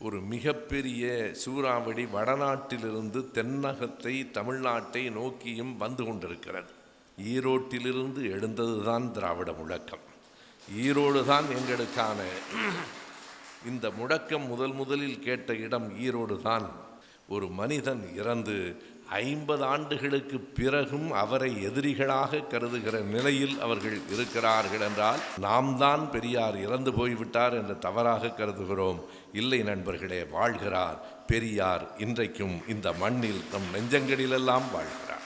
ஒரு மிகப்பெரிய சூறாவளி வடநாட்டிலிருந்து தென்னகத்தை தமிழ்நாட்டை நோக்கியும் வந்து கொண்டிருக்கிறது. ஈரோட்டிலிருந்து எழுந்ததுதான் திராவிட முழக்கம். ஈரோடு தான் எங்களுக்கான இந்த முழக்கம் முதலில் கேட்ட இடம் ஈரோடு தான். ஒரு மனிதன் இறந்து 50 ஆண்டுகளுக்கு பிறகும் அவரை எதிரிகளாக கருதுகிற நிலையில் அவர்கள் இருக்கிறார்கள் என்றால் நாம் தான் பெரியார் இறந்து போய்விட்டார் என்று தவறாக கருதுகிறோம். இல்லை நண்பர்களே, வாழ்கிறார் பெரியார். இன்றைக்கும் இந்த மண்ணில் நம் நெஞ்சங்களிலெல்லாம் வாழ்கிறார்.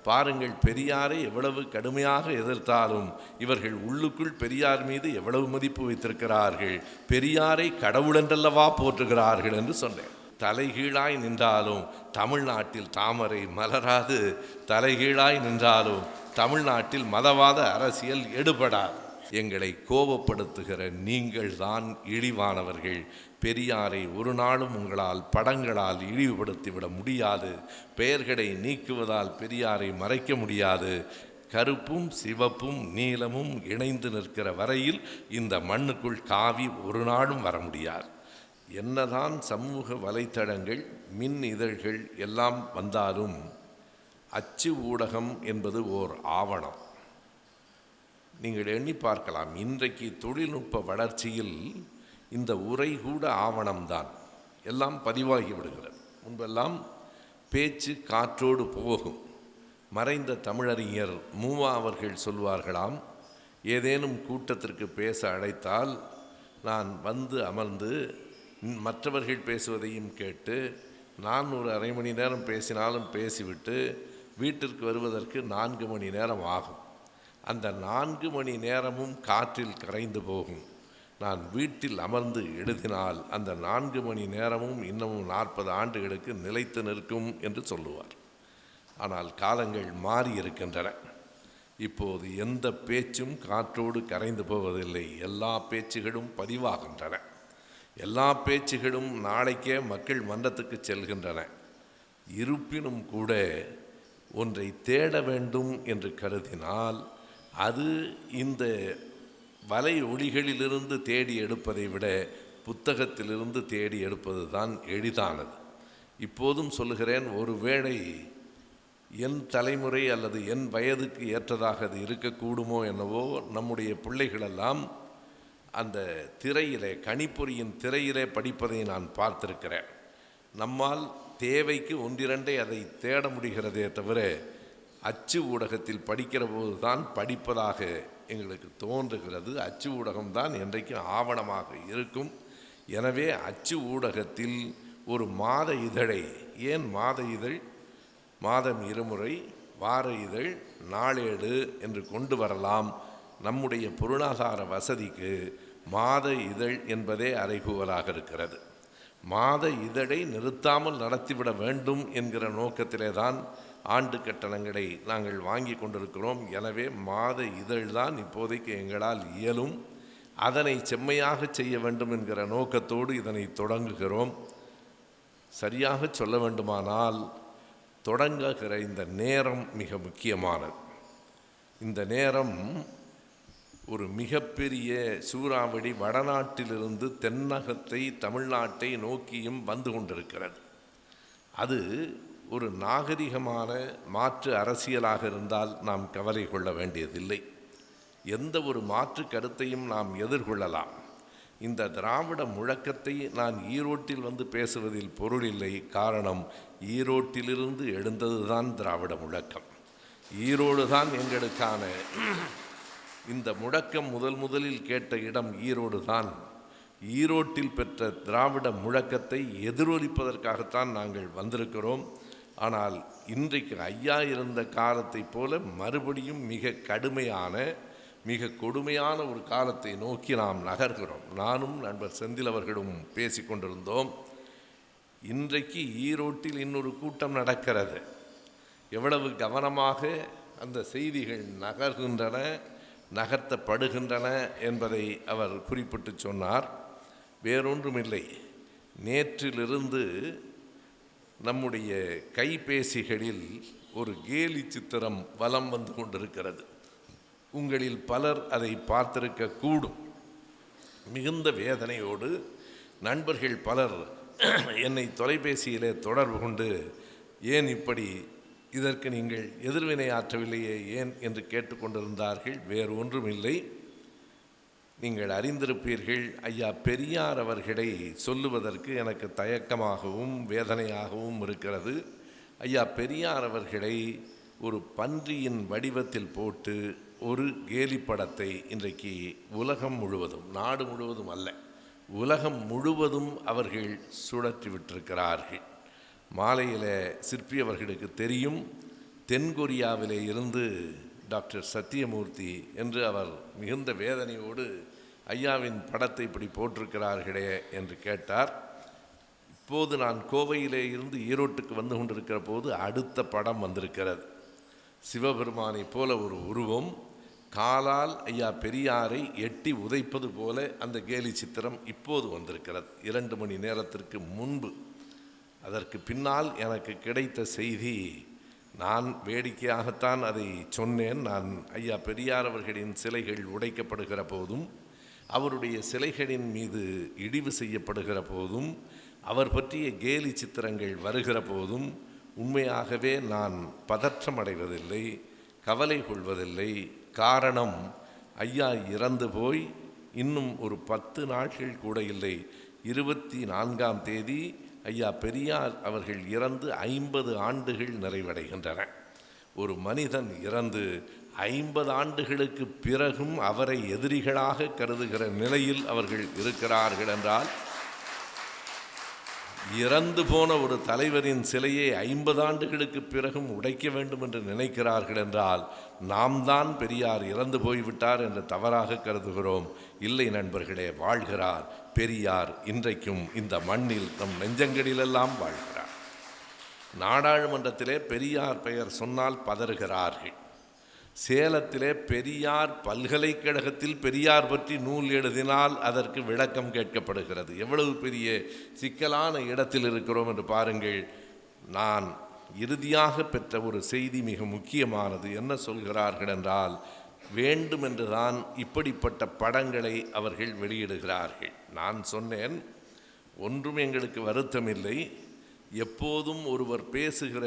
பாருங்கள், பெரியாரை எவ்வளவு கடுமையாக எதிர்த்தாலும் இவர்கள் உள்ளுக்குள் பெரியார் மீது எவ்வளவு மதிப்பு வைத்திருக்கிறார்கள். பெரியாரை கடவுளென்றல்லவா போற்றுகிறார்கள் என்று சொன்னேன். தலைகீழாய் நின்றாலும் தமிழ்நாட்டில் தாமரை மலராது, தலைகீழாய் நின்றாலும் தமிழ்நாட்டில் மதவாத அரசியல் எடுபடாது. எங்களை கோபப்படுத்துகிற நீங்கள் தான் இழிவானவர்கள். பெரியாரை ஒரு நாளும் உங்களால் படங்களால் இழிவுபடுத்திவிட முடியாது. பெயர்களை நீக்குவதால் பெரியாரை மறைக்க முடியாது. கருப்பும் சிவப்பும் நீலமும் இணைந்து நிற்கிற வரையில் இந்த மண்ணுக்குள் காவி ஒரு நாளும் வர முடியாது. என்னதான் சமூக வலைத்தளங்கள், மின் இதழ்கள் எல்லாம் வந்தாலும் அச்சு ஊடகம் என்பது ஓர் ஆவணம். நீங்கள் எண்ணி பார்க்கலாம், இன்றைக்கு தொழில்நுட்ப வளர்ச்சியில் இந்த உரை கூட ஆவணம்தான். எல்லாம் பதிவாகி விடுகிறது. முன்பெல்லாம் பேச்சு காற்றோடு போகும். மறைந்த தமிழறிஞர் மூவா அவர்கள் சொல்வார்களாம், ஏதேனும் கூட்டத்திற்கு பேச அழைத்தால் நான் வந்து அமர்ந்து மற்றவர்கள் பேசுவதையும் கேட்டு நான் ஒரு அரை மணி நேரம் பேசினாலும் பேசிவிட்டு வீட்டிற்கு வருவதற்கு 4 மணி நேரம் ஆகும். அந்த 4 மணி நேரமும் காற்றில் கரைந்து போகும். நான் வீட்டில் அமர்ந்து எழுதினால் அந்த 4 மணி நேரமும் இன்னமும் 40 ஆண்டுகளுக்கு நிலைத்து நிற்கும் என்று சொல்லுவார். ஆனால் காலங்கள் மாறி இருக்கின்றன. இப்போது எந்த பேச்சும் காற்றோடு கரைந்து போவதில்லை. எல்லா பேச்சுகளும் பதிவாகின்றன. எல்லா பேச்சுகளும் நாளைக்கே மக்கள் மன்றத்துக்கு செல்கின்றன. இருப்பினும் கூட ஒன்றை தேட வேண்டும் என்று கருதினால் அது இந்த வலை ஒளிகளிலிருந்து தேடி எடுப்பதை விட புத்தகத்திலிருந்து தேடி எடுப்பது தான் எளிதானது. இப்போதும் சொல்லுகிறேன், ஒருவேளை என் தலைமுறை அல்லது என் வயதுக்கு ஏற்றதாக அது இருக்கக்கூடுமோ என்னவோ, நம்முடைய பிள்ளைகளெல்லாம் அந்த திரையிலே, கணிப்பொறியின் திரையிலே படிப்பதை நான் பார்த்திருக்கிறேன். நம்மால் தேவைக்கு ஒன்றிரண்டை அதை தேட முடிகிறதே தவிர அச்சு ஊடகத்தில் படிக்கிற போது தான் படிப்பதாக எங்களுக்கு தோன்றுகிறது. அச்சு ஊடகம்தான் என்றைக்கும் ஆவணமாக இருக்கும். எனவே அச்சு ஊடகத்தில் ஒரு மாத இதழை, ஏன் மாத இதழ், மாதம் 2 முறை, வார இதழ், நாளேடு என்று கொண்டு வரலாம். நம்முடைய பொருளாதார வசதிக்கு மாத இதழ் என்பதே அறைகூவலாக இருக்கிறது. மாத இதழை நிறுத்தாமல் நடத்திவிட வேண்டும் என்கிற நோக்கத்திலே தான் ஆண்டு கட்டணங்களை நாங்கள் வாங்கி கொண்டிருக்கிறோம். எனவே மாத இதழ் தான் இப்போதைக்கு எங்களால் இயலும். அதனை செம்மையாக செய்ய வேண்டும் என்கிற நோக்கத்தோடு இதனை தொடங்குகிறோம். சரியாக சொல்ல வேண்டுமானால் தொடங்குகிற இந்த நேரம் மிக முக்கியமானது. இந்த நேரம் ஒரு மிகப்பெரிய சூறாவளி வடநாட்டிலிருந்து தென்னகத்தை தமிழ்நாட்டை நோக்கியும் வந்து கொண்டிருக்கிறது. அது ஒரு நாகரிகமான மாற்று அரசியலாக இருந்தால் நாம் கவலை கொள்ள வேண்டியதில்லை. எந்த ஒரு மாற்று கருத்தையும் நாம் எதிர்கொள்ளலாம். இந்த திராவிட முழக்கத்தை நான் ஈரோட்டில் வந்து பேசுவதில் பொருள் இல்லை. காரணம், ஈரோட்டிலிருந்து எழுந்ததுதான் திராவிட முழக்கம். ஈரோடு தான் எங்களுக்கான இந்த முழக்கம் முதலில் கேட்ட இடம் ஈரோடு தான். ஈரோட்டில் பெற்ற திராவிட முழக்கத்தை எதிரொலிப்பதற்காகத்தான் நாங்கள் வந்திருக்கிறோம். ஆனால் இன்றைக்கு ஐயா இருந்த காலத்தை போல மறுபடியும் மிக கடுமையான, மிக கொடுமையான ஒரு காலத்தை நோக்கி நாம் நகர்கிறோம். நானும் நண்பர் செந்தில் அவர்களும் பேசி கொண்டிருந்தோம். இன்றைக்கு ஈரோட்டில் இன்னொரு கூட்டம் நடக்கிறது. எவ்வளவு கவனமாக அந்த செய்திகள் நகர்த்தப்படுகின்றன என்பதை அவர் குறிப்பிட்டு சொன்னார். வேறொன்றுமில்லை, நேற்றிலிருந்து நம்முடைய கைபேசிகளில் ஒரு கேலி சித்திரம் வலம் வந்து கொண்டிருக்கிறது. உங்களில் பலர் அதை பார்த்திருக்க கூடும். மிகுந்த வேதனையோடு நண்பர்கள் பலர் என்னை தொலைபேசியிலே தொடர்பு கொண்டு ஏன் இப்படி இதற்கு நீங்கள் எதிர்வினை ஆற்றவில்லையே ஏன் என்று கேட்டுக்கொண்டிருந்தார்கள். வேறு ஒன்றும் இல்லை. நீங்கள் அறிந்திருப்பீர்கள், ஐயா பெரியார் அவர்களை சொல்லுவதற்கு எனக்கு தயக்கமாகவும் வேதனையாகவும் இருக்கிறது. ஐயா பெரியார் அவர்களை ஒரு பன்றியின் வடிவத்தில் போட்டு ஒரு கேலி படத்தை இன்றைக்கு உலகம் முழுவதும், நாடு முழுவதும் அல்ல, உலகம் முழுவதும் அவர்கள் சுழற்றி விட்டிருக்கிறார்கள். மாலையில் சிற்பி அவர்களுக்கு தெரியும், தென்கொரியாவிலே இருந்து டாக்டர் சத்தியமூர்த்தி என்று அவர் மிகுந்த வேதனையோடு ஐயாவின் படத்தை இப்படி போட்டிருக்கிறார்களே என்று கேட்டார். இப்போது நான் கோவையிலே இருந்து ஈரோட்டுக்கு வந்து கொண்டிருக்கிற போது அடுத்த படம் வந்திருக்கிறது. சிவபெருமானை போல ஒரு உருவம், காலால் ஐயா பெரியாரை எட்டி உதைப்பது போல அந்த கேலி சித்திரம் இப்போது வந்திருக்கிறது, 2 மணி நேரத்திற்கு முன்பு. அதற்கு பின்னால் எனக்கு கிடைத்த செய்தி, நான் வேடிக்கையாகத்தான் அதை சொன்னேன். நான் ஐயா பெரியார் அவர்களின் சிலைகள் உடைக்கப்படுகிற போதும், அவருடைய சிலைகளின் மீது இடிவு செய்யப்படுகிற போதும், அவர் பற்றிய கேலி சித்திரங்கள் வருகிற போதும் உண்மையாகவே நான் பதற்றமடைவதில்லை, கவலை கொள்வதில்லை. காரணம், ஐயா இறந்து போய் இன்னும் ஒரு 10 நாட்கள் கூட இல்லை. 24ஆம் தேதி ஐயா பெரியார் அவர்கள் இறந்து 50 ஆண்டுகள் நிறைவடைகின்றன. ஒரு மனிதன் இறந்து 50 ஆண்டுகளுக்கு பிறகும் அவரை எதிரிகளாக கருதுகிற நிலையில் அவர்கள் இருக்கிறார்கள் என்றால், இறந்து போன ஒரு தலைவரின் சிலையை 50 ஆண்டுகளுக்கு பிறகும் உடைக்க வேண்டும் என்று நினைக்கிறார்கள் என்றால், நாம் தான் பெரியார் இறந்து போய்விட்டார் என்று தவறாக கருதுகிறோம். இல்லை நண்பர்களே, வாழ்கிறார் பெரியார். இன்றைக்கும் இந்த மண்ணில் நம் நெஞ்சங்களிலெல்லாம் வாழ்கிறார். நாடாளுமன்றத்திலே பெரியார் பெயர் சொன்னால் பதறுகிறார்கள். சேலத்திலே பெரியார் பல்கலைக்கழகத்தில் பெரியார் பற்றி நூல் எழுதினால் அதற்கு விளக்கம் கேட்கப்படுகிறது. எவ்வளவு பெரிய சிக்கலான இடத்தில் இருக்கிறோம் என்று பாருங்கள். நான் இறுதியாக பெற்ற ஒரு செய்தி மிக முக்கியமானது. என்ன சொல்கிறார்கள் என்றால், வேண்டுமென்றுதான் இப்படிப்பட்ட படங்களை அவர்கள் வெளியிடுகிறார்கள். நான் சொன்னேன், ஒன்றும் எங்களுக்கு வருத்தமில்லை. எப்போதும் ஒருவர் பேசுகிற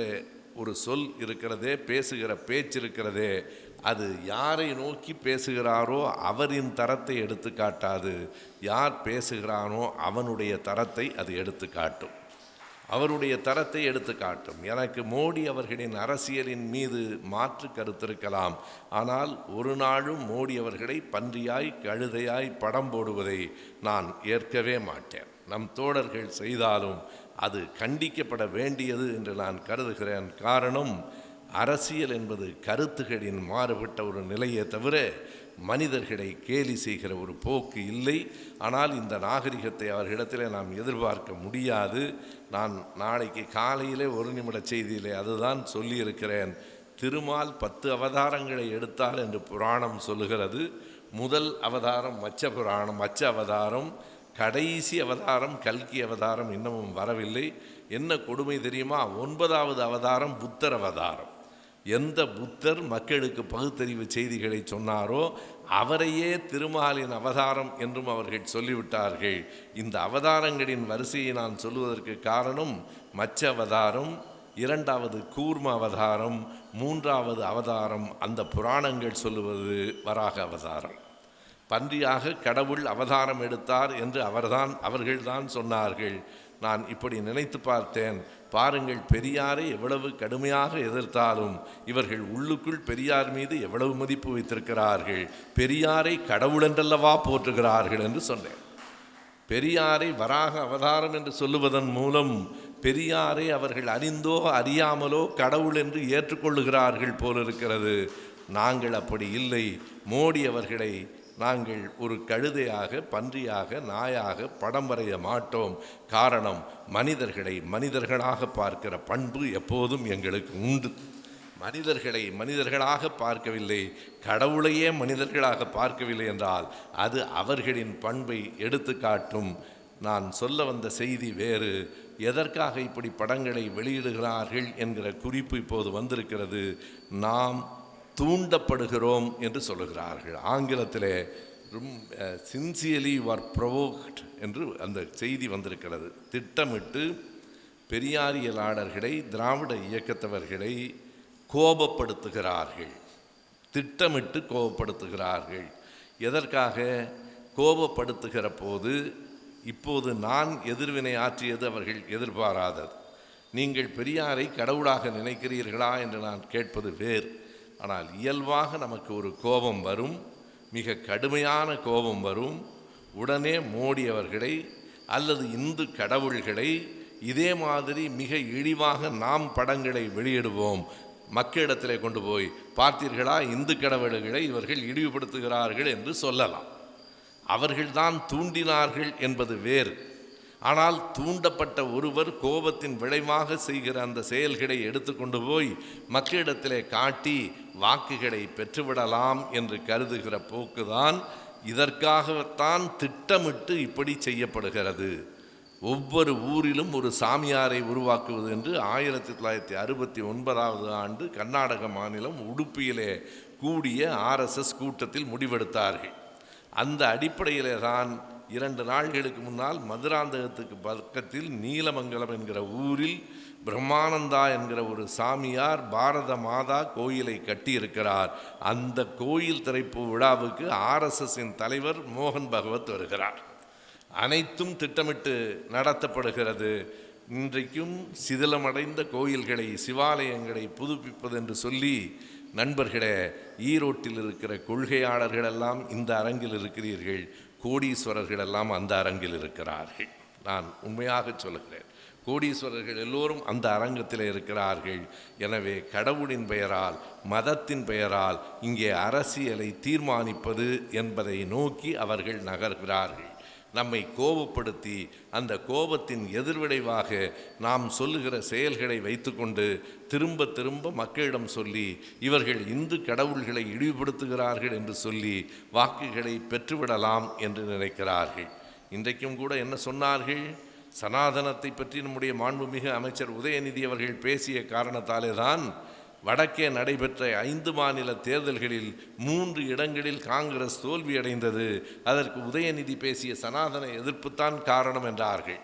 ஒரு சொல் இருக்கிறதே, பேசுகிற பேச்சு இருக்கிறதே, அது யாரை நோக்கி பேசுகிறாரோ அவரின் தரத்தை எடுத்து காட்டாது. யார் பேசுகிறானோ அவனுடைய தரத்தை அது எடுத்து காட்டும், அவருடைய தரத்தை எடுத்து காட்டும். எனக்கு மோடி அவர்களின் அரசியலின் மீது மாற்று கருத்திருக்கலாம், ஆனால் ஒரு நாளும் மோடி அவர்களை பன்றியாய் கழுதையாய் படம் போடுவதை நான் ஏற்கவே மாட்டேன். நம் தோழர்கள் செய்தாலும் அது கண்டிக்கப்பட வேண்டியது என்று நான் கருதுகிறேன். காரணம், அரசியல் என்பது கருத்துகளின் மாறுபட்ட ஒரு நிலையை தவிர மனிதர்களை கேலி செய்கிற ஒரு போக்கு இல்லை. ஆனால் இந்த நாகரிகத்தை அவர்களிடத்தில் நாம் எதிர்பார்க்க முடியாது. நான் நாளைக்கு காலையிலே 1 நிமிட செய்தியிலே அதுதான் சொல்லியிருக்கிறேன். திருமால் 10 அவதாரங்களை எடுத்தால் என்று புராணம் சொல்லுகிறது. முதல் அவதாரம் மச்ச புராணம், மச்ச அவதாரம். கடைசி அவதாரம் கல்கி அவதாரம் இன்னமும் வரவில்லை. என்ன கொடுமை தெரியுமா? 9வது அவதாரம் புத்தர் அவதாரம். எந்த புத்தர் மக்களுக்கு பகுத்தறிவு செய்திகளை சொன்னாரோ அவரையே திருமாலின் அவதாரம் என்றும் அவர்கள் சொல்லிவிட்டார்கள். இந்த அவதாரங்களின் வரிசையை நான் சொல்லுவதற்கு காரணம், மச்ச அவதாரம், 2வது கூர்ம அவதாரம், 3வது அவதாரம் அந்த புராணங்கள் சொல்லுவது வராக அவதாரம். பன்றியாக கடவுள் அவதாரம் எடுத்தார் என்று அவர்கள்தான் சொன்னார்கள். நான் இப்படி நினைத்து பார்த்தேன். பாருங்கள், பெரியாரை எவ்வளவு கடுமையாக எதிர்த்தாலும் இவர்கள் உள்ளுக்குள் பெரியார் மீது எவ்வளவு மதிப்பு வைத்திருக்கிறார்கள். பெரியாரை கடவுள் என்றல்லவா போற்றுகிறார்கள் என்று சொன்னேன். பெரியாரை வராக அவதாரம் என்று சொல்லுவதன் மூலம் பெரியாரை அவர்கள் அறிந்தோ அறியாமலோ கடவுள் என்று ஏற்றுக்கொள்ளுகிறார்கள் போலிருக்கிறது. நாங்கள் அப்படி இல்லை. மோடி அவர்களை நாங்கள் ஒரு கழுதையாக, பன்றியாக, நாயாக படம் வரைய மாட்டோம். காரணம், மனிதர்களை மனிதர்களாக பார்க்கிற பண்பு எப்போதும் எங்களுக்கு உண்டு. மனிதர்களை மனிதர்களாக பார்க்கவில்லை, கடவுளையே மனிதர்களாக பார்க்கவில்லை என்றால் அது அவர்களின் பண்பை எடுத்து காட்டும். நான் சொல்ல வந்த செய்தி வேறு. எதற்காக இப்படி படங்களை வெளியிடுகிறார்கள் என்கிற குறிப்பு இப்போது வந்திருக்கிறது. நாம் தூண்டப்படுகிறோம் என்று சொல்லுகிறார்கள். ஆங்கிலத்திலே சின்சியர்லி வர் ப்ரொவோக்ட் என்று அந்த செய்தி வந்திருக்கிறது. திட்டமிட்டு பெரியாரியலாளர்களை, திராவிட இயக்கத்தவர்களை கோபப்படுத்துகிறார்கள், திட்டமிட்டு கோபப்படுத்துகிறார்கள். எதற்காக கோபப்படுத்துகிற போது, இப்போது நான் எதிர்வினை ஆற்றியது அவர்கள் எதிர்பாராதது. நீங்கள் பெரியாரை கடவுளாக நினைக்கிறீர்களா என்று நான் கேட்பது வேறு. ஆனால் இயல்பாக நமக்கு ஒரு கோபம் வரும், மிக கடுமையான கோபம் வரும். உடனே மோடி அவர்களை அல்லது இந்து கடவுள்களை இதே மாதிரி மிக இழிவாக நாம் படங்களை வெளியிடுவோம். மக்களிடத்திலே கொண்டு போய் பார்த்தீர்களா, இந்து கடவுள்களை இவர்கள் இழிவுபடுத்துகிறார்கள் என்று சொல்லலாம். அவர்கள்தான் தூண்டினார்கள் என்பது வேறு. ஆனால் தூண்டப்பட்ட ஒருவர் கோபத்தின் விளைவாக செய்கிற அந்த செயல்களை எடுத்துக்கொண்டு போய் மக்களிடத்திலே காட்டி வாக்குகளை பெற்றுவிடலாம் என்று கருதுகிற போக்குதான். இதற்காகத்தான் திட்டமிட்டு இப்படி செய்யப்படுகிறது. ஒவ்வொரு ஊரிலும் ஒரு சாமியாரை உருவாக்குவது என்று 1969 ஆண்டு கர்நாடக மாநிலம் உடுப்பியிலே கூடிய RSS கூட்டத்தில் முடிவெடுத்தார்கள். அந்த அடிப்படையிலே தான் 2 நாள்களுக்கு முன்னால் மதுராந்தகத்துக்கு பக்கத்தில் நீலமங்கலம் என்கிற ஊரில் பிரம்மானந்தா என்கிற ஒரு சாமியார் பாரத மாதா கோயிலை கட்டியிருக்கிறார். அந்த கோயில் திறப்பு விழாவுக்கு RSSின் தலைவர் மோகன் பகவத் வருகிறார். அனைத்தும் திட்டமிட்டு நடத்தப்படுகிறது. இன்றைக்கும் சிதிலமடைந்த கோயில்களை, சிவாலயங்களை புதுப்பிப்பது என்று சொல்லி, நண்பர்களே, ஈரோட்டில் இருக்கிற கொள்கையாளர்களெல்லாம் இந்த அரங்கில் இருக்கிறீர்கள், கோடீஸ்வரர்களெல்லாம் அந்த அரங்கில் இருக்கிறார்கள். நான் உண்மையாக சொல்லுகிறேன், கோடீஸ்வரர்கள் எல்லோரும் அந்த அரங்கத்தில் இருக்கிறார்கள். எனவே கடவுளின் பெயரால், மதத்தின் பெயரால் இங்கே அரசியலை தீர்மானிப்பது என்பதை நோக்கி அவர்கள் நகர்கிறார்கள். நம்மை கோபப்படுத்தி அந்த கோபத்தின் எதிர்விளைவாக நாம் சொல்லுகிற செயல்களை வைத்துக்கொண்டு திரும்ப திரும்ப மக்களிடம் சொல்லி இவர்கள் இந்து கடவுள்களை இழிவுபடுத்துகிறார்கள் என்று சொல்லி வாக்குகளை பெற்றுவிடலாம் என்று நினைக்கிறார்கள். இன்றைக்கும் கூட என்ன சொன்னார்கள்? சனாதனத்தை பற்றி நம்முடைய மாண்புமிகு அமைச்சர் உதயநிதி அவர்கள் பேசிய காரணத்தாலே தான் வடக்கே நடைபெற்ற 5 மாநில தேர்தல்களில் 3 இடங்களில் காங்கிரஸ் தோல்வியடைந்தது. அதற்கு உதயநிதி பேசிய சனாதன எதிர்ப்புத்தான் காரணம் என்றார்கள்.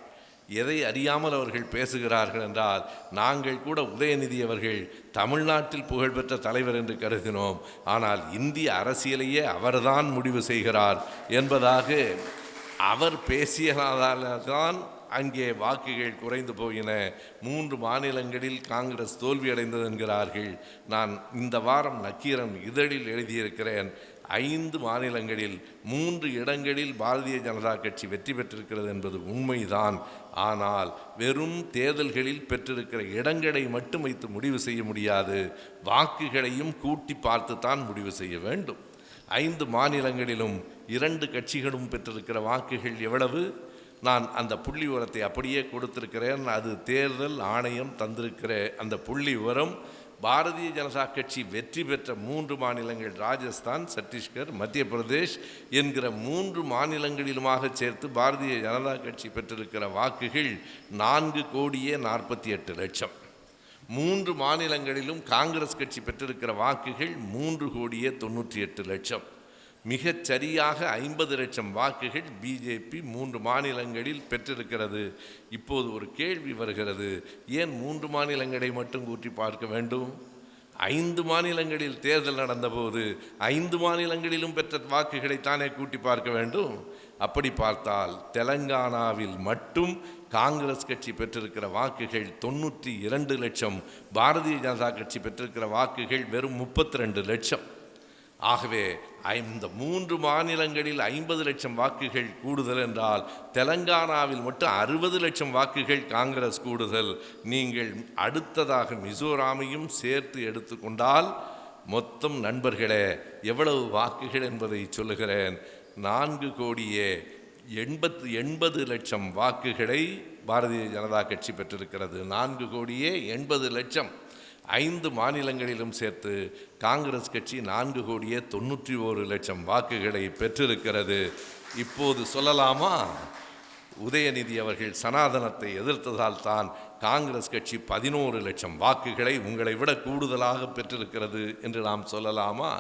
எதை அறியாமல் அவர்கள் பேசுகிறார்கள் என்றால், நாங்கள் கூட உதயநிதி அவர்கள் தமிழ்நாட்டில் புகழ்பெற்ற தலைவர் என்று கருதினோம், ஆனால் இந்திய அரசியலையே அவர்தான் முடிவு செய்கிறார் என்பதாக அவர் பேசியதால்தான் அங்கே வாக்குகள் குறைந்து போயின. 3 மாநிலங்களில் காங்கிரஸ் தோல்வியடைந்தது என்கிறார்கள். நான் இந்த வாரம் நக்கீரன் இதழில் எழுதியிருக்கிறேன். 5 மாநிலங்களில் 3 இடங்களில் பாரதிய ஜனதா கட்சி வெற்றி பெற்றிருக்கிறது என்பது உண்மைதான். ஆனால் வெறும் தேர்தல்களில் பெற்றிருக்கிற இடங்களை மட்டும் வைத்து முடிவு செய்ய முடியாது, வாக்குகளையும் கூட்டி பார்த்துத்தான் முடிவு செய்ய வேண்டும். 5 மாநிலங்களிலும் 2 கட்சிகளும் பெற்றிருக்கிற வாக்குகள் எவ்வளவு? நான் அந்த புள்ளி விவரத்தை அப்படியே கொடுத்திருக்கிறேன். அது தேர்தல் ஆணையம் தந்திருக்கிற அந்த புள்ளி விவரம். பாரதிய ஜனதா கட்சி வெற்றி பெற்ற 3 மாநிலங்கள் ராஜஸ்தான், சத்தீஸ்கர், மத்திய பிரதேஷ் என்கிற 3 மாநிலங்களிலுமாக சேர்த்து பாரதிய ஜனதா கட்சி பெற்றிருக்கிற வாக்குகள் 4,48,00,000. 3 மாநிலங்களிலும் காங்கிரஸ் கட்சி பெற்றிருக்கிற வாக்குகள் 3,98,00,000. மிகச் சரியாக 50 லட்சம் வாக்குகள் பிஜேபி 3 மாநிலங்களில் பெற்றிருக்கிறது. இப்போது ஒரு கேள்வி வருகிறது, ஏன் 3 மாநிலங்களை மட்டும் கூட்டி பார்க்க வேண்டும்? 5 மாநிலங்களில் தேர்தல் நடந்தபோது 5 மாநிலங்களிலும் பெற்ற வாக்குகளைத்தானே கூட்டி பார்க்க வேண்டும். அப்படி பார்த்தால் தெலங்கானாவில் மட்டும் காங்கிரஸ் கட்சி பெற்றிருக்கிற வாக்குகள் 92 லட்சம், பாரதிய ஜனதா கட்சி பெற்றிருக்கிற வாக்குகள் வெறும் 32 லட்சம். ஆகவே இந்த 3 மாநிலங்களில் 50 லட்சம் வாக்குகள் கூடுதல் என்றால் தெலங்கானாவில் மட்டும் 60 லட்சம் வாக்குகள் காங்கிரஸ் கூடுதல். நீங்கள் அடுத்ததாக மிசோராமையும் சேர்த்து எடுத்துக்கொண்டால் மொத்தம், நண்பர்களே, எவ்வளவு வாக்குகள் என்பதை சொல்லுகிறேன். 4,80,00,000 வாக்குகளை பாரதிய ஜனதா கட்சி பெற்றிருக்கிறது. 4,80,00,000. 5 மாநிலங்களிலும் சேர்த்து காங்கிரஸ் கட்சி 4,91,00,000 வாக்குகளை பெற்றிருக்கிறது. இப்போது சொல்லலாமா, உதயநிதி அவர்கள் சனாதனத்தை எதிர்த்ததால் தான் காங்கிரஸ் கட்சி 11 லட்சம் வாக்குகளை உங்களை விட கூடுதலாக பெற்றிருக்கிறது என்று நாம் சொல்லலாமா?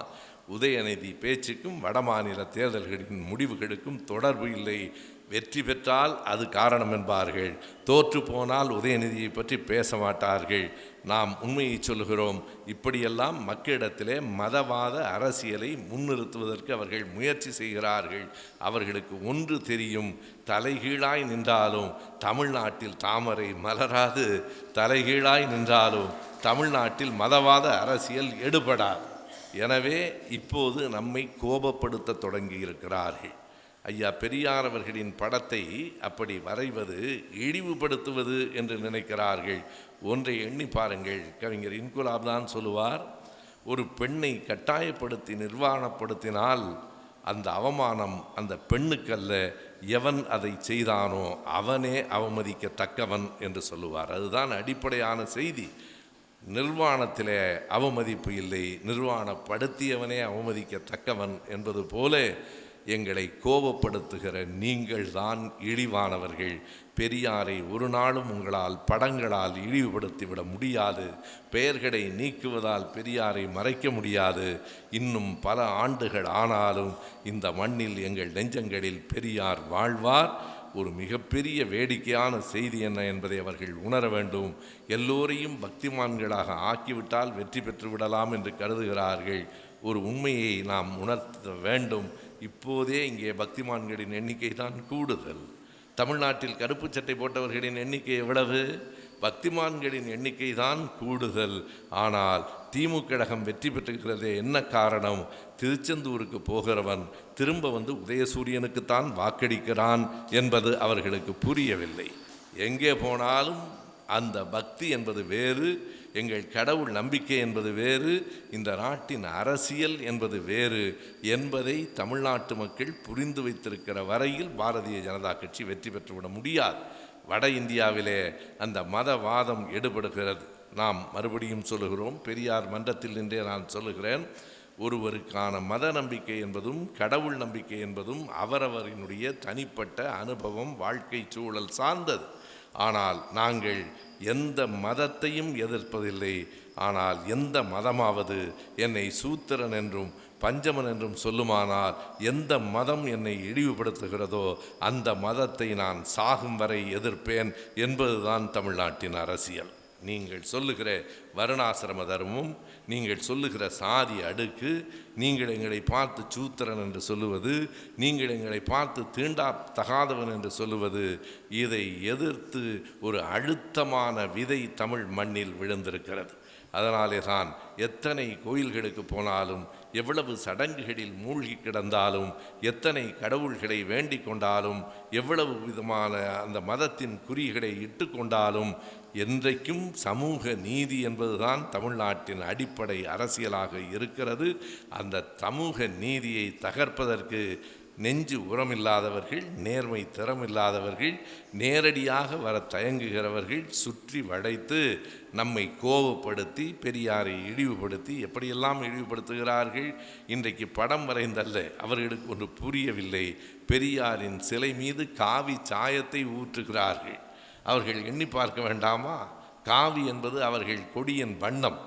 உதயநிதி பேச்சுக்கும் வடமாநில தேர்தல்களின் முடிவுகளுக்கும் தொடர்பு இல்லை. வெற்றி பெற்றால் அது காரணம் என்பார்கள், தோற்று போனால் உதயநிதியை பற்றி பேச மாட்டார்கள். நாம் உண்மையை சொல்லுகிறோம். இப்படியெல்லாம் மக்களிடத்திலே மதவாத அரசியலை முன்னிறுத்துவதற்கு அவர்கள் முயற்சி செய்கிறார்கள். அவர்களுக்கு ஒன்று தெரியும், தலைகீழாய் நின்றாலும் தமிழ்நாட்டில் தாமரை மலராது, தலைகீழாய் நின்றாலும் தமிழ்நாட்டில் மதவாத அரசியல் எடுபடாது. எனவே இப்போது நம்மை கோபப்படுத்த தொடங்கி இருக்கிறார்கள். ஐயா பெரியார் அவர்களின் படத்தை அப்படி வரைவது இழிவுபடுத்துவது என்று நினைக்கிறார்கள். ஒன்றை எண்ணி பாருங்கள். கவிஞர் இன்குலாப் தான் சொல்லுவார், ஒரு பெண்ணை கட்டாயப்படுத்தி நிர்வாணப்படுத்தினால் அந்த அவமானம் அந்த பெண்ணுக்கல்ல, எவன் அதை செய்தானோ அவனே அவமதிக்கத்தக்கவன் என்று சொல்லுவார். அதுதான் அடிப்படையான செய்தி. நிர்வாணத்திலே அவமதிப்பு இல்லை, நிர்வாணப்படுத்தியவனே அவமதிக்கத்தக்கவன் என்பது போல எங்களை கோபப்படுத்துகிற நீங்கள் தான் இழிவானவர்கள். பெரியாரை ஒரு நாளும் உங்களால் படங்களால் இழிவுபடுத்திவிட முடியாது. பெயர்களை நீக்குவதால் பெரியாரை மறைக்க முடியாது. இன்னும் பல ஆண்டுகள் ஆனாலும் இந்த மண்ணில் எங்கள் நெஞ்சங்களில் பெரியார் வாழ்வார். ஒரு மிகப்பெரிய வேடிக்கையான செய்தி என்ன என்பதை அவர்கள் உணர வேண்டும். எல்லோரையும் பக்திமான்களாக ஆக்கிவிட்டால் வெற்றி பெற்று விடலாம் என்று கருதுகிறார்கள். ஒரு உண்மையை நாம் உணர்த்த வேண்டும். இப்போதே இங்கே பக்திமான்களின் எண்ணிக்கை தான் கூடுதல். தமிழ்நாட்டில் கருப்பு சட்டை போட்டவர்களின் எண்ணிக்கை எவ்வளவு? பக்திமான்களின் எண்ணிக்கை தான் கூடுதல். ஆனால் திமுக கழகம் வெற்றி பெற்றுகிறதே என்ன காரணம்? திருச்செந்தூருக்கு போகிறவன் திரும்ப வந்து உதயசூரியனுக்குத்தான் வாக்களிக்கிறான் என்பது அவர்களுக்கு புரியவில்லை. எங்கே போனாலும் அந்த பக்தி என்பது வேறு, எங்கள் கடவுள் நம்பிக்கை என்பது வேறு, இந்த நாட்டின் அரசியல் என்பது வேறு என்பதை தமிழ்நாட்டு மக்கள் புரிந்து வைத்திருக்கிற வரையில் பாரதிய ஜனதா கட்சி வெற்றி பெற்றுவிட முடியாது. வட இந்தியாவிலே அந்த மதவாதம் எடுபடுகிறது. நாம் மறுபடியும் சொல்லுகிறோம், பெரியார் மன்றத்தில் நின்றே நான் சொல்லுகிறேன், ஒருவருக்கான மத நம்பிக்கை என்பதும் கடவுள் நம்பிக்கை என்பதும் அவரவரினுடைய தனிப்பட்ட அனுபவம், வாழ்க்கை சூழல் சார்ந்தது. ஆனால் நாங்கள் எந்த மதத்தையும் எதிர்ப்பதில்லை. ஆனால் எந்த மதமாவது என்னை சூத்திரன் என்றும் பஞ்சமன் என்றும் சொல்லுமானால், எந்த மதம் என்னை இழிவுபடுத்துகிறதோ அந்த மதத்தை நான் சாகும் வரை எதிர்ப்பேன் என்பதுதான் தமிழ்நாட்டின் அரசியல். நீங்கள் சொல்லுகிற வருணாசிரம தர்மம், நீங்கள் சொல்லுகிற சாதி அடுக்கு, நீங்கள் எங்களை பார்த்து சூத்திரன் என்று சொல்லுவது, நீங்கள் எங்களை பார்த்து தீண்டா தகாதவன் என்று சொல்லுவது, இதை எதிர்த்து ஒரு அழுத்தமான விதை தமிழ் மண்ணில் விழுந்திருக்கிறது. அதனாலே தான் எத்தனை கோயில்களுக்கு போனாலும், எவ்வளவு சடங்குகளில் மூழ்கி கிடந்தாலும், எத்தனை கடவுள்களை வேண்டிக் கொண்டாலும், எவ்வளவு விதமான அந்த மதத்தின் குறிகளை இட்டு கொண்டாலும், என்றைக்கும் சமூக நீதி என்பதுதான் தமிழ்நாட்டின் அடிப்படை அரசியலாக இருக்கிறது. அந்த சமூக நீதியை தகர்ப்பதற்கு நெஞ்சு உரமில்லாதவர்கள், நேர்மை திறமில்லாதவர்கள், நேரடியாக வர தயங்குகிறவர்கள் சுற்றி வளைத்து நம்மை கோபப்படுத்தி பெரியாரை இழிவுபடுத்தி எப்படியெல்லாம் இழிவுபடுத்துகிறார்கள். இன்றைக்கு படம் வரைந்தல்ல, அவர்களுக்கு ஒன்று புரியவில்லை. பெரியாரின் சிலை மீது காவி சாயத்தை ஊற்றுகிறார்கள். அவர்கள் எண்ணி பார்க்க வேண்டாமா? காவி என்பது அவர்கள் கொடியின் வண்ணம்.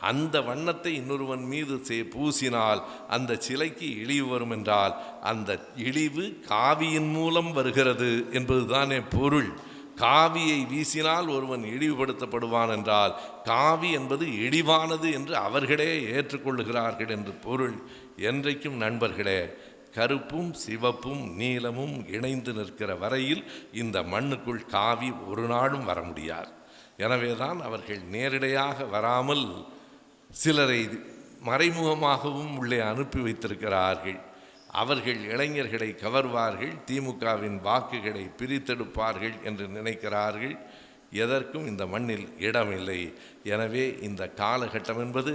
அந்த வண்ணத்தை இன்னொருவன் மீது பூசினால் அந்த சிலைக்கு இழிவு வரும் என்றால், அந்த இழிவு காவியின் மூலம் வருகிறது என்பதுதானே பொருள். காவியை வீசினால் ஒருவன் இழிவுபடுத்தப்படுவான் என்றால், காவி என்பது இழிவானது என்று அவர்களே ஏற்றுக்கொள்ளுகிறார்கள் என்று பொருள். என்றைக்கும் நண்பர்களே, கருப்பும் சிவப்பும் நீலமும் இணைந்து நிற்கிற வரையில் இந்த மண்ணுக்குள் காவி ஒரு நாளும் வர முடியாது. எனவேதான் அவர்கள் நேரடியாக வராமல் சிலரை மறைமுகமாகவும் உள்ளே அனுப்பி வைத்திருக்கிறார்கள். அவர்கள் இளைஞர்களை கவர்வார்கள், திமுகவின் வாக்குகளை பிரித்தெடுப்பார்கள் என்று நினைக்கிறார்கள். எதற்கும் இந்த மண்ணில் இடமில்லை. எனவே இந்த காலகட்டம் என்பது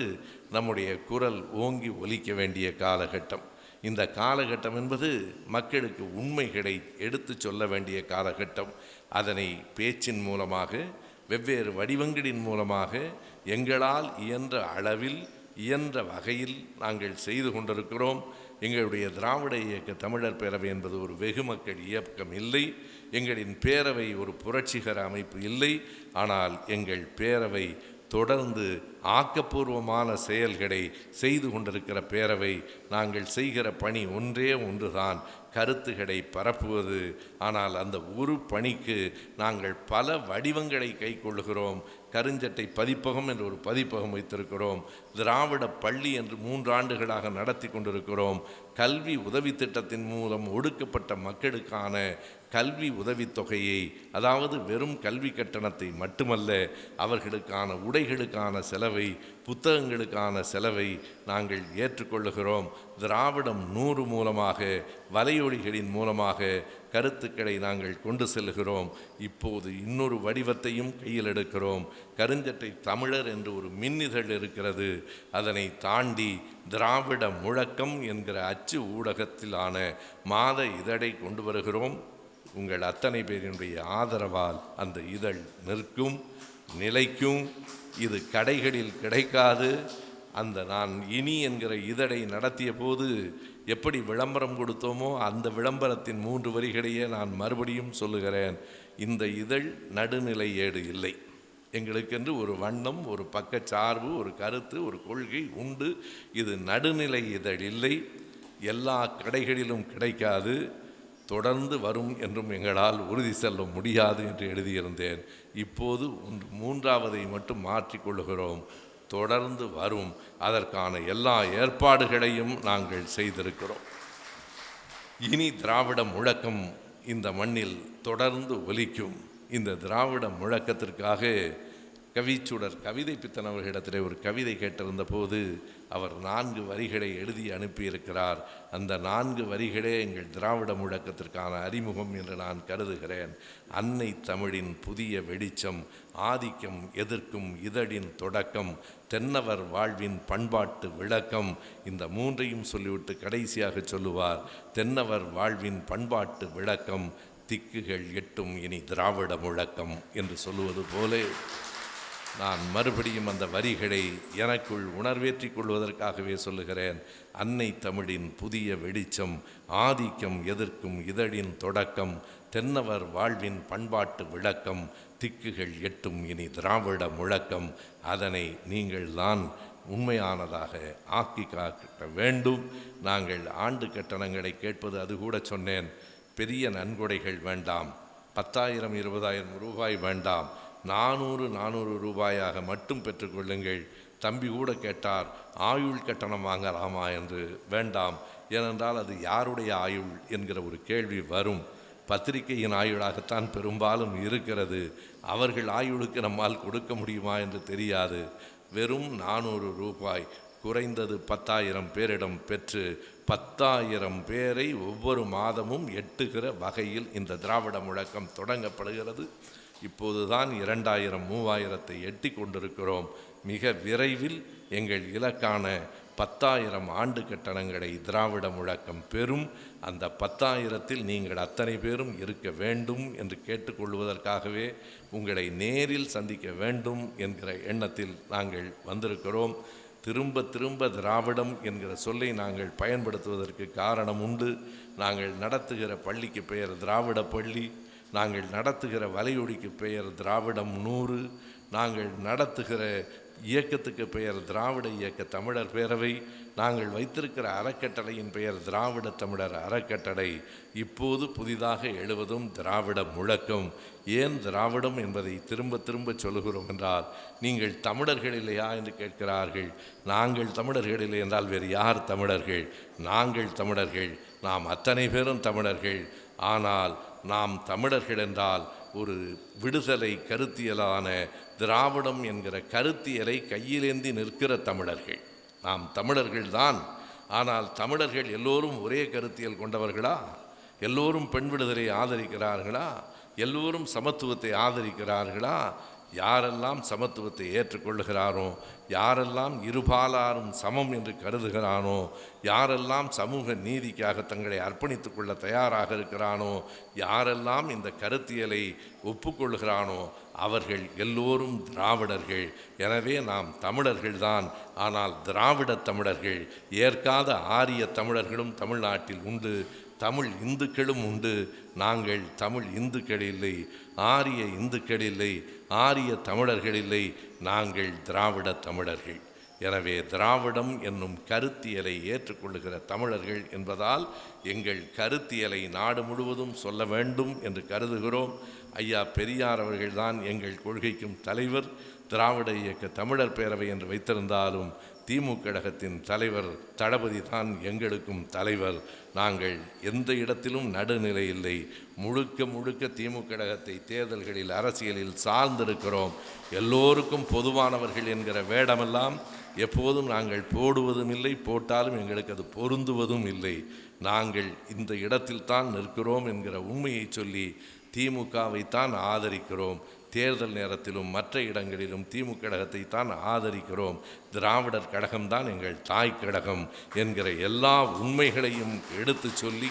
நம்முடைய குரல் ஓங்கி ஒலிக்க வேண்டிய காலகட்டம். இந்த காலகட்டம் என்பது மக்களுக்கு உண்மைகளை எடுத்து சொல்ல வேண்டிய காலகட்டம். அதனை பேச்சின் மூலமாக, வெவ்வேறு வடிவங்களின் மூலமாக, எங்களால் இயன்ற அளவில், இயன்ற வகையில் நாங்கள் செய்து கொண்டிருக்கிறோம். எங்களுடைய திராவிட இயக்க தமிழர் பேரவை என்பது ஒரு வெகுமக்கள் இயக்கம் இல்லை. எங்களின் பேரவை ஒரு புரட்சிகர அமைப்பு இல்லை. ஆனால் எங்கள் பேரவை தொடர்ந்து ஆக்கப்பூர்வமான செயல்களை செய்து கொண்டிருக்கிற பேரவை. நாங்கள் செய்கிற பணி ஒன்றே ஒன்றுதான், கருத்துக்களை பரப்புவது. ஆனால் அந்த ஒரு பணிக்கு நாங்கள் பல வடிவங்களை கைக்கொள்ளுகிறோம். கருஞ்சட்டை பதிப்பகம் என்று ஒரு பதிப்பகம் வைத்திருக்கிறோம். திராவிட பள்ளி என்று 3 ஆண்டுகளாக நடத்தி கொண்டிருக்கிறோம். கல்வி உதவி திட்டத்தின் மூலம் ஒடுக்கப்பட்ட மக்களுக்கான கல்வி உதவித்தொகையை, அதாவது வெறும் கல்வி கட்டணத்தை மட்டுமல்ல, அவர்களுக்கான உடைகளுக்கான செலவை, புத்தகங்களுக்கான செலவை நாங்கள் ஏற்றுக்கொள்ளுகிறோம். திராவிடம் 100 மூலமாக, வலையொலிகளின் மூலமாக கருத்துக்களை நாங்கள் கொண்டு செல்கிறோம். இப்போது இன்னொரு வடிவத்தையும் கையில் எடுக்கிறோம். கருஞ்சட்டை தமிழர் என்று ஒரு மின்னிதழ் இருக்கிறது. அதனை தாண்டி திராவிட முழக்கம் என்கிற அச்சு ஊடகத்திலான மாத இதழை கொண்டு வருகிறோம். உங்கள் அத்தனை பேரினுடைய ஆதரவால் அந்த இதழ் நிற்கும், நிலைக்கும். இது கடைகளில் கிடைக்காது. அந்த நான் இனி என்கிற இதழை நடத்திய போது எப்படி விளம்பரம் கொடுத்தோமோ அந்த விளம்பரத்தின் 3 வரிகளையே நான் மறுபடியும் சொல்லுகிறேன். இந்த இதழ் நடுநிலை ஏடு இல்லை. எங்களுக்கென்று ஒரு வண்ணம், ஒரு பக்கச்சார்பு, ஒரு கருத்து, ஒரு கொள்கை உண்டு. இது நடுநிலை இதழ் இல்லை. எல்லா கடைகளிலும் கிடைக்காது. தொடர்ந்து வரும் என்றும் எங்களால் உறுதி செல்ல முடியாது என்று எழுதியிருந்தேன். இப்போது 3ஆவதை மட்டும் மாற்றிக்கொள்ளுகிறோம். தொடர்ந்து வரும். அதற்கான எல்லா ஏற்பாடுகளையும் நாங்கள் செய்திருக்கிறோம். இனி திராவிட முழக்கம் இந்த மண்ணில் தொடர்ந்து ஒலிக்கும். இந்த திராவிட முழக்கத்திற்காக கவிச்சுடர் கவிதை பித்தன் அவர்களிடத்திலே ஒரு கவிதை கேட்டிருந்த போது அவர் 4 வரிகளை எழுதி அனுப்பியிருக்கிறார். அந்த 4 வரிகளே எங்கள் திராவிட முழக்கத்திற்கான அறிமுகம் என்று நான் கருதுகிறேன். அன்னை தமிழின் புதிய வெளிச்சம், ஆதிக்கம் எதிர்க்கும் இதழின் தொடக்கம், தென்னவர் வாழ்வின் பண்பாட்டு விளக்கம். இந்த 3ஐயும் சொல்லிவிட்டு கடைசியாக சொல்லுவார், தென்னவர் வாழ்வின் பண்பாட்டு விளக்கம், திக்குகள் எட்டும் இனி திராவிட முழக்கம் என்று சொல்லுவது போலே நான் மறுபடியும் அந்த வரிகளை எனக்குள் உணர்வேற்றிக் கொள்வதற்காகவே சொல்லுகிறேன். அன்னை தமிழின் புதிய வெளிச்சம், ஆதிக்கம் எதிர்க்கும் இதழின் தொடக்கம், தென்னவர் வாழ்வின் பண்பாட்டு விளக்கம், திக்குகள் எட்டும் இனி திராவிட முழக்கம். அதனை நீங்கள் தான் உண்மையானதாக ஆக்கி காக்க வேண்டும். நாங்கள் ஆண்டு கட்டணங்களை கேட்பது அது கூட சொன்னேன். பெரிய நன்கொடைகள் வேண்டாம், 10,000 20,000 ரூபாய் வேண்டாம், 400 ரூபாயாக மட்டும் பெற்றுக்கொள்ளுங்கள். தம்பி கூட கேட்டார், ஆயுள் கட்டணம் வாங்கலாமா என்று. வேண்டாம். ஏனென்றால் அது யாருடைய ஆயுள் என்கிற ஒரு கேள்வி வரும். பத்திரிகையின் ஆயுளாகத்தான் பெரும்பாலும் இருக்கிறது. அவர்கள் ஆயுளுக்கு நம்மால் கொடுக்க முடியுமா என்று தெரியாது. வெறும் 400 ரூபாய் குறைந்தது 10,000 பேரிடம் பெற்று 10,000 பேரை ஒவ்வொரு மாதமும் எட்டுகிற வகையில் இந்த திராவிட முழக்கம் தொடங்கப்படுகிறது. இப்போதுதான் 2000 3000 எட்டி கொண்டிருக்கிறோம். மிக விரைவில் எங்கள் இலக்கான 10,000 ஆண்டு கட்டணங்களை திராவிட முழக்கம் பெறும். அந்த 10,000-ல் நீங்கள் அத்தனை பேரும் இருக்க வேண்டும் என்று கேட்டுக்கொள்வதற்காகவே உங்களை நேரில் சந்திக்க வேண்டும் என்கிற எண்ணத்தில் நாங்கள் வந்திருக்கிறோம். திரும்ப திரும்ப திராவிடம் என்கிற சொல்லை நாங்கள் பயன்படுத்துவதற்கு காரணம் உண்டு. நாங்கள் நடத்துகிற பள்ளிக்கு பெயர் திராவிட பள்ளி, நாங்கள் நடத்துகிற வலையொலிக்கு பெயர் திராவிடம் 100, நாங்கள் நடத்துகிற இயக்கத்துக்கு பெயர் திராவிட இயக்க தமிழர் பேரவை, நாங்கள் வைத்திருக்கிற அறக்கட்டளையின் பெயர் திராவிட தமிழர் அறக்கட்டளை. இப்போது புதிதாக எழுவதும் திராவிட முழக்கம். ஏன் திராவிடம் என்பதை திரும்ப திரும்ப சொல்லுகிறோம் என்றால், நீங்கள் தமிழர்கள் இல்லையா என்று கேட்கிறார்கள். நாங்கள் தமிழர்கள் இல்லை என்றால் வேறு யார் தமிழர்கள்? நாங்கள் தமிழர்கள். நாம் அத்தனை பேரும் தமிழர்கள். ஆனால் நாம் தமிழர்கள் என்றால் ஒரு விடுதலை கருத்தியலான திராவிடம் என்கிற கருத்தியலை கையிலேந்தி நிற்கிற தமிழர்கள். நாம் தமிழர்கள்தான். ஆனால் தமிழர்கள் எல்லோரும் ஒரே கருத்தியல் கொண்டவர்களா? எல்லோரும் பெண் விடுதலை ஆதரிக்கிறார்களா? எல்லோரும் சமத்துவத்தை ஆதரிக்கிறார்களா? யாரெல்லாம் சமத்துவத்தை ஏற்றுக்கொள்ளுகிறானோ, யாரெல்லாம் இருபாலாரும் சமம் என்று கருதுகிறானோ, யாரெல்லாம் சமூக நீதிக்காக தங்களை அர்ப்பணித்துக் கொள்ள தயாராக இருக்கிறானோ, யாரெல்லாம் இந்த கருத்தியலை ஒப்புக்கொள்கிறானோ அவர்கள் எல்லோரும் திராவிடர்கள். எனவே நாம் தமிழர்கள்தான். ஆனால் திராவிட தமிழர்கள், ஏற்காத ஆரிய தமிழர்களும் தமிழ்நாட்டில் உண்டு. தமிழ் இந்துக்களும் உண்டு. நாங்கள் தமிழ் இந்துக்கள் இல்லை, ஆரிய இந்துக்கள் இல்லை, ஆரிய தமிழர்கள் இல்லை, நாங்கள் திராவிட தமிழர்கள். எனவே திராவிடம் என்னும் கருத்தியலை ஏற்றுக்கொள்ளுகிற தமிழர்கள் என்பதால் எங்கள் கருத்தியலை நாடு முழுவதும் சொல்ல வேண்டும் என்று கருதுகிறோம். ஐயா பெரியார் அவர்கள்தான் எங்கள் கொள்கைக்கும் தலைவர். திராவிட இயக்க தமிழர் பேரவை என்று வைத்திருந்தாலும் திமுக கழகத்தின் தலைவர் தளபதி தான் எங்களுக்கும் தலைவர். நாங்கள் எந்த இடத்திலும் நடுநிலை இல்லை. முழுக்க முழுக்க திமுக கழகத்தை தேர்தல்களில் அரசியலில் சார்ந்திருக்கிறோம். எல்லோருக்கும் பொதுவானவர்கள் என்கிற வேடமெல்லாம் எப்போதும் நாங்கள் போடுவதும் இல்லை, போட்டாலும் எங்களுக்கு அது பொருந்துவதும் இல்லை. நாங்கள் இந்த இடத்தில் தான் நிற்கிறோம் என்கிற உண்மையை சொல்லி திமுகவைத்தான் ஆதரிக்கிறோம். தேர்தல் நேரத்திலும் மற்ற இடங்களிலும் திமுக கழகத்தை தான் ஆதரிக்கிறோம். திராவிடர் கழகம்தான் எங்கள் தாய் கழகம் என்கிற எல்லா உண்மைகளையும் எடுத்து சொல்லி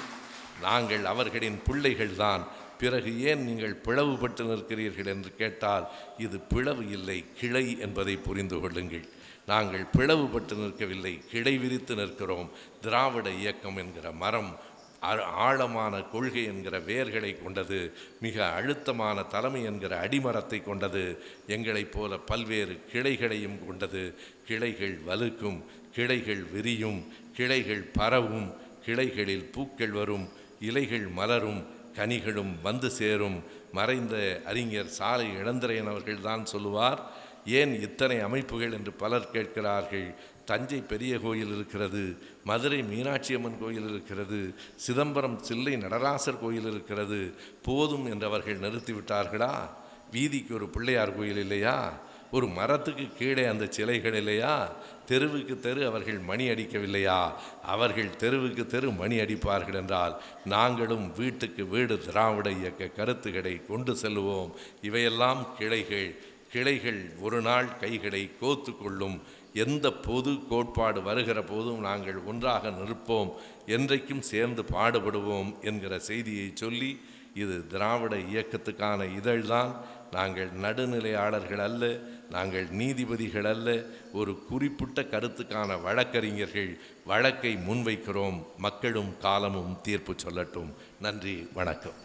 நாங்கள் அவர்களின் பிள்ளைகள்தான். பிறகு ஏன் நீங்கள் பிளவுபட்டு நிற்கிறீர்கள் என்று கேட்டால் இது பிளவு இல்லை, கிளை என்பதை புரிந்து கொள்ளுங்கள். நாங்கள் பிளவுபட்டு நிற்கவில்லை, கிளை விரித்து நிற்கிறோம். திராவிட இயக்கம் என்கிற மரம் ஆழமான கொள்கை என்கிற வேர்களை கொண்டது, மிக அழுத்தமான தலைமை என்கிற அடிமரத்தை கொண்டது, எங்களைப் போல பல்வேறு கிளைகளையும் கொண்டது. கிளைகள் வலுக்கும், கிளைகள் விரியும், கிளைகள் பரவும், கிளைகளில் பூக்கள் வரும், இலைகள் மலரும், கனிகளும் வந்து சேரும். மறைந்த அறிஞர் சாலை இளந்திரையன் அவர்கள்தான் சொல்லுவார், ஏன் இத்தனை அமைப்புகள் என்று பலர் கேட்கிறார்கள். தஞ்சை பெரிய கோயில் இருக்கிறது, மதுரை மீனாட்சி அம்மன் கோயில் இருக்கிறது, சிதம்பரம் சில்லை நடராசர் கோயில் இருக்கிறது, போதும் என்றவர்கள் நிறுத்திவிட்டார்களா? வீதிக்கு ஒரு பிள்ளையார் கோயில் இல்லையா? ஒரு மரத்துக்கு கீழே அந்த சிலைகள் இல்லையா? தெருவுக்கு தெரு அவர்கள் மணி அடிக்கவில்லையா? அவர்கள் தெருவுக்கு தெரு மணி அடிப்பார்கள் என்றால் நாங்களும் வீட்டுக்கு வீடு திராவிட இயக்க கருத்துக்களை கொண்டு செல்லுவோம். இவையெல்லாம் கிளைகள். கிளைகள் ஒரு நாள் கைகளை கோத்து கொள்ளும். எந்த பொது கோட்பாடு வருகிற போதும் நாங்கள் ஒன்றாக நிற்போம், என்றைக்கும் சேர்ந்து பாடுபடுவோம் என்கிற செய்தியை சொல்லி, இது திராவிட இயக்கத்துக்கான இதழ்தான். நாங்கள் நடுநிலையாளர்கள் அல்ல, நாங்கள் நீதிபதிகள் அல்ல, ஒரு குறிப்பிட்ட கருத்துக்கான வழக்கறிஞர்கள். வழக்கை முன்வைக்கிறோம், மக்களும் காலமும் தீர்ப்பு சொல்லட்டும். நன்றி, வணக்கம்.